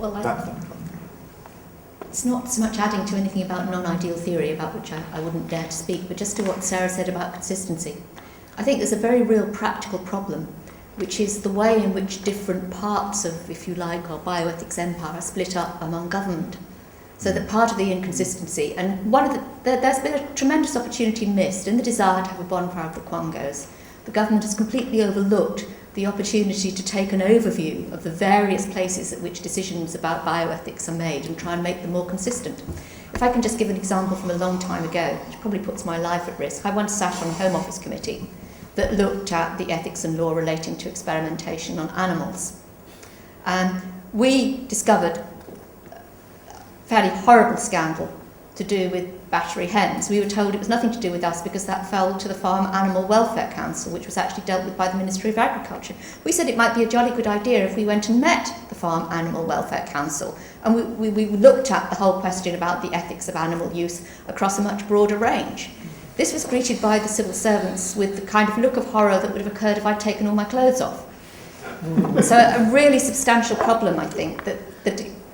Well, I think it's not so much adding to anything about non-ideal theory, about which I wouldn't dare to speak, but just to what Sarah said about consistency. I think there's a very real practical problem, which is the way in which different parts of, if you like, our bioethics empire are split up among government. So that part of the inconsistency, and there's been a tremendous opportunity missed in the desire to have a bonfire of the Quangos. The government has completely overlooked the opportunity to take an overview of the various places at which decisions about bioethics are made and try and make them more consistent. If I can just give an example from a long time ago, which probably puts my life at risk, I once sat on a Home Office committee that looked at the ethics and law relating to experimentation on animals. We discovered a fairly horrible scandal to do with battery hens. We were told it was nothing to do with us because that fell to the Farm Animal Welfare Council, which was actually dealt with by the Ministry of Agriculture. We said it might be a jolly good idea if we went and met the Farm Animal Welfare Council, and we looked at the whole question about the ethics of animal use across a much broader range. This was greeted by the civil servants with the kind of look of horror that would have occurred if I'd taken all my clothes off. So a really substantial problem, I think, that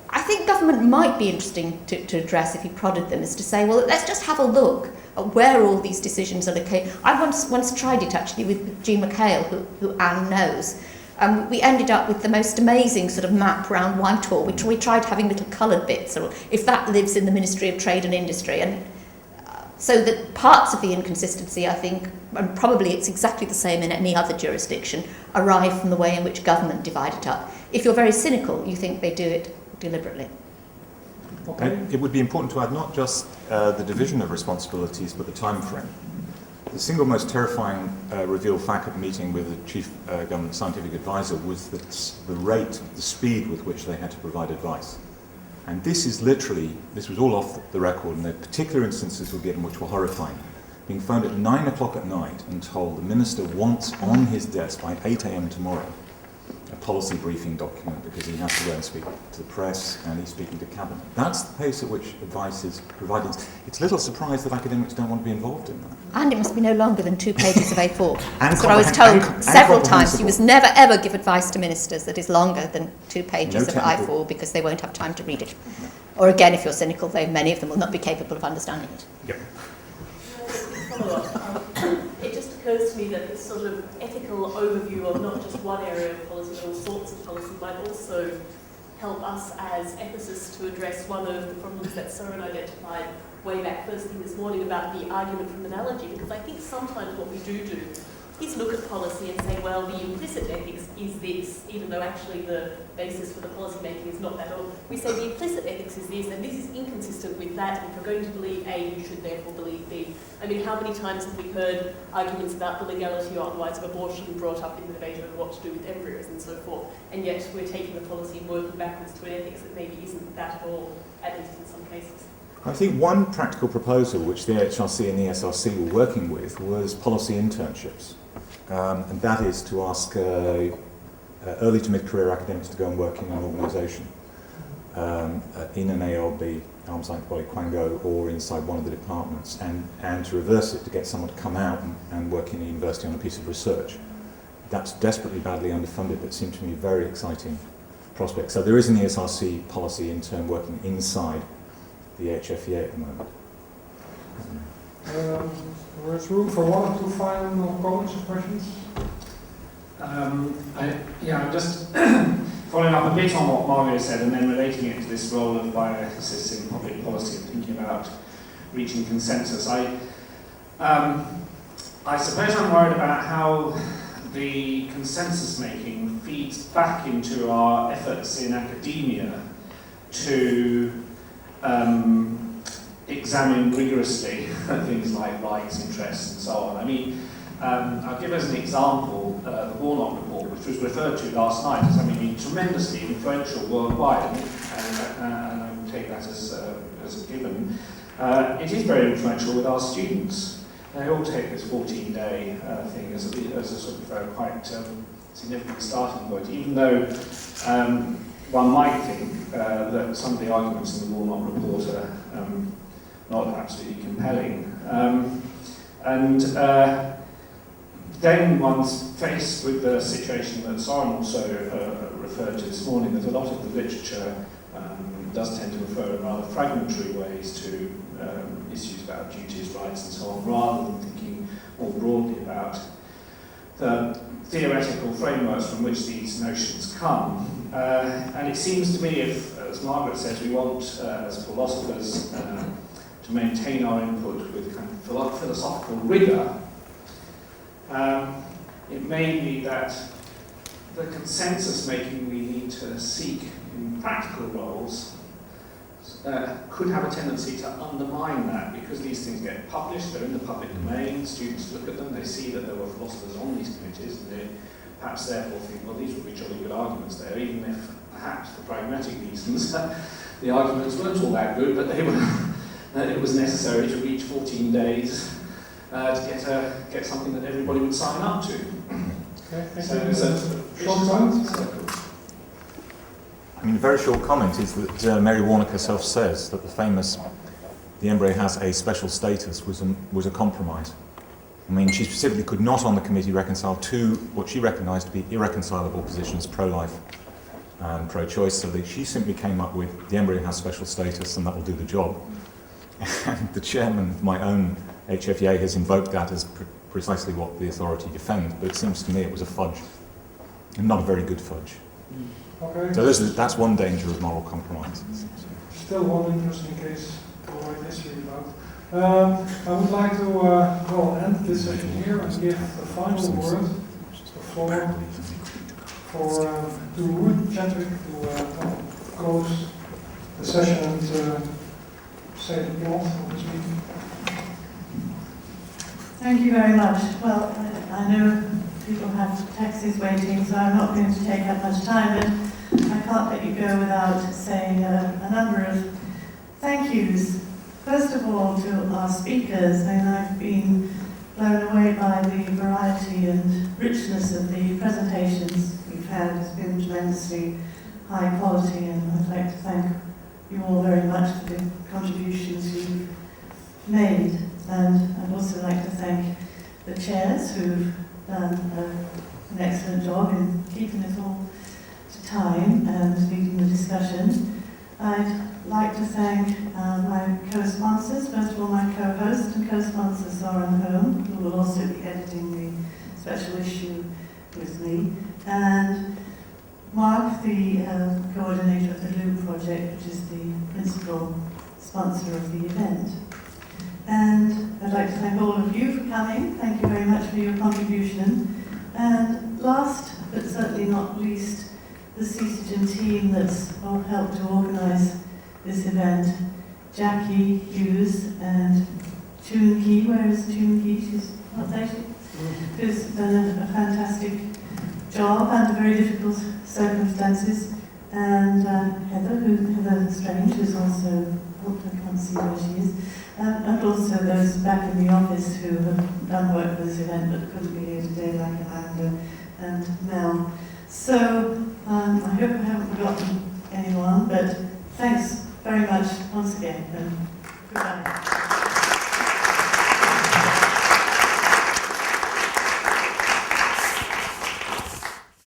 I think government might be interesting to address if you prodded them, is to say, well, let's just have a look at where all these decisions are located. I once tried it actually with G. McHale, who Anne knows. We ended up with the most amazing sort of map around Whitehall, which we tried having little coloured bits, or if that lives in the Ministry of Trade and Industry. And so that parts of the inconsistency, I think, and probably it's exactly the same in any other jurisdiction, arrive from the way in which government divide it up. If you're very cynical, you think they do it deliberately. Okay. It would be important to add not just the division of responsibilities, but the time frame. The single most terrifying revealed fact at the meeting with the chief government scientific advisor was that the rate, the speed with which they had to provide advice. And this was all off the record, and there are particular instances we'll get in which were horrifying. Being phoned at 9 o'clock at night and told the minister wants on his desk by 8 a.m. tomorrow a policy briefing document because he has to go and speak to the press and he's speaking to cabinet. That's the pace at which advice is provided. It's a little surprised that academics don't want to be involved in that. And it must be no longer than 2 pages of A4. That's what I was told several times. You must never ever give advice to ministers that is longer than 2 pages of A4 because they won't have time to read it. No. Or again, if you're cynical, many of them will not be capable of understanding it. Yep. It just occurs to me that this sort of ethical overview of not just one area of policy, but all sorts of policy might also help us as ethicists to address one of the problems that Søren identified way back first thing this morning about the argument from analogy, because I think sometimes what we do is look at policy and say, well, the implicit ethics is this, even though actually the basis for the policy making is not that. Or we say the implicit ethics is this, and this is inconsistent with that, and if you're going to believe A, you should therefore believe B. I mean, how many times have we heard arguments about the legality or otherwise of abortion brought up in the debate over what to do with embryos and so forth, and yet we're taking the policy and working backwards to an ethics that maybe isn't that at all, at least in some cases. I think one practical proposal which the HRC and the SRC were working with was policy internships. And that is to ask early to mid-career academics to go and work in an organisation, in an ARB, arm's length body, Quango, or inside one of the departments, and to reverse it to get someone to come out and work in a university on a piece of research. That's desperately badly underfunded, but seemed to me a very exciting prospect. So there is an ESRC policy intern working inside the HFEA at the moment. There's room for one or two final comments or questions. I'm just following up a bit on what Mario said and then relating it to this role of bioethicists in public policy and thinking about reaching consensus. I suppose I'm worried about how the consensus making feeds back into our efforts in academia to examine rigorously things like rights, interests, and so on. I mean, I'll give as an example the Warnock report, which was referred to last night as having been tremendously influential worldwide, and I would take that as a given. It is very influential with our students. They all take this 14-day thing as a sort of quite significant starting point, even though one might think that some of the arguments in the Warnock report are not absolutely compelling. then one's faced with the situation that Soren also referred to this morning, that a lot of the literature does tend to refer in rather fragmentary ways to issues about duties, rights and so on, rather than thinking more broadly about the theoretical frameworks from which these notions come. And it seems to me, if, as Margaret says, we want, as philosophers, to maintain our input with kind of philosophical rigour, it may be that the consensus making we need to seek in practical roles could have a tendency to undermine that, because these things get published, they're in the public domain, students look at them, they see that there were philosophers on these committees, and they perhaps therefore think, well, these would be jolly good arguments there, even if perhaps for pragmatic reasons the arguments weren't all that good, but they were, it was necessary to reach 14 days to get something that everybody would sign up to. Okay, So thank it's you. a Short comment? I mean, a very short comment is that Mary Warnock herself says that the embryo has a special status was a compromise. I mean, she specifically could not on the committee reconcile two what she recognised to be irreconcilable positions, pro-life and pro-choice, so that she simply came up with the embryo has special status and that will do the job. And the chairman of my own HFEA has invoked that as precisely what the authority defends, but it seems to me it was a fudge, and not a very good fudge. Okay. So that's one danger of moral compromise. Still one interesting case to write history about. I would like to end this session here and give the final word, the floor, to Ruth Chadwick to close the session and say the plot of this meeting. Thank you very much. Well, I know people have taxis waiting, so I'm not going to take up much time, but I can't let you go without saying a number of thank yous. First of all, to our speakers, and I've been blown away by the variety and richness of the presentations we've had. It's been tremendously high quality, and I'd like to thank you all very much for the contributions you've made. And I'd also like to thank the chairs who've done an excellent job in keeping it all to time and leading the discussion. I'd like to thank my co-sponsors, first of all my co-host and co-sponsor Soren Holm, who will also be editing the special issue with me, and Mark, the coordinator of the GLEUBE project, which is the principal sponsor of the event. And I'd like to thank all of you for coming. Thank you very much for your contribution. And last, but certainly not least, the CCGN team that's helped to organise this event. Jackie Hughes and Chun Ki. Where is Chun Ki? She's not there. Who's done a fantastic job under very difficult circumstances. And Heather Strange, who's also, I can't see where she is. And also those back in the office who have done work for this event but couldn't be here today, like Amanda and Mel. So I hope I haven't forgotten anyone, but thanks very much once again.